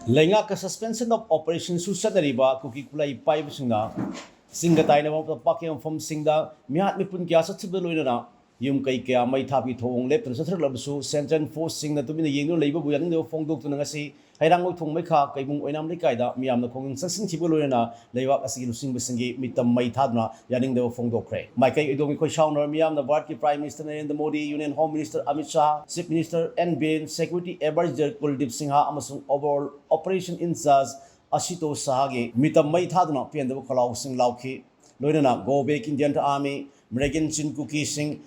Lenga suspension of operation susadariba cookie kulai pipe singa singa taina paking from singa miat mipun kya satibulina yum kai kya mai thapi thong lep sathar labsu sentence force singa to be the yenu labor buyan the fong dok to nangasi hairang thong mai kha kai mung oinam likaida miam na khong sasin tibulina lewa asi sing bisingi mitam mai thadna yaning the fong dok kre mai kai idong ko shauner miam the Bharati Prime Minister Narendra Modi Union Home Minister Amit Shah Chief Minister and Biren Security Advisor Kuldeep Singha amasung overall operation in charge Ashito Sahage mitam mai thadna pian the khalau sing lauki loina go back Indian Army American Chin Cookie Sing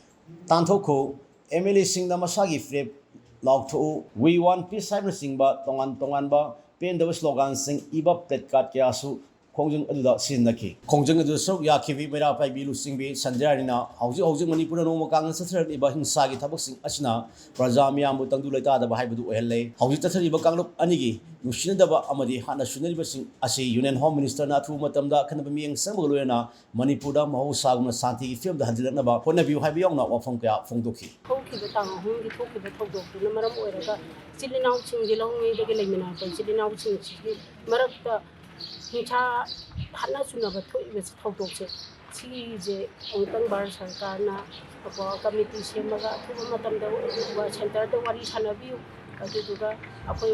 Tantoko MLA Sing the Masagi Flip Lautho we want peace cyber sing ba tongan ba pen the slogan sing iba pet kat kya su khongjung aduda sin naki khongjung adu so ya khibi mera pai bilu sing bi sanjarina hauji manipur no makang sathar iba hinsa gi thabak sing asna praja miyam bu tangdu leta da bai bu ohelle hauji tathari ba kanglop anigi nusin da ba amadi hana sunari ba sing asi Union Home Minister na thu matam da khan ba miyang sang loena manipur da mahu saguna santi gi film da handil na ba phone view hai biyong na wafong kya phongdokhi thokhi ba tang hung gi thokhi ba thokdok tu na maram oiraga chilinau ching gi longi de gi leimina pa chilinau ching chi marak ta hincha hana suna ba thoi ba thokdok che chi je ongtang bar sarkar na aba committee semaga thu matam da wa center da wari sanabi aduga apoi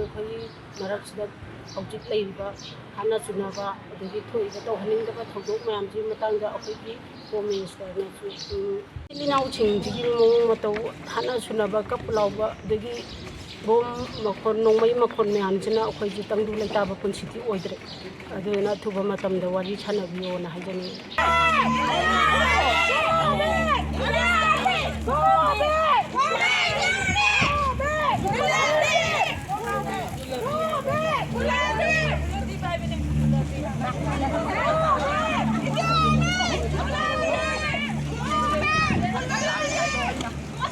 marak sida object leiba hana suna ba adigi thoi ba to haning da ba thokdok mayam ji matang da apoi gi home minister na chu chilinau ching ji mo mato hana suna ba kap lawa adigi bom makon nongmai makon mayam jina akhoi ji tangdu leita ba punsiti oidre aduna thuba matam da wari chanabiyo na hajani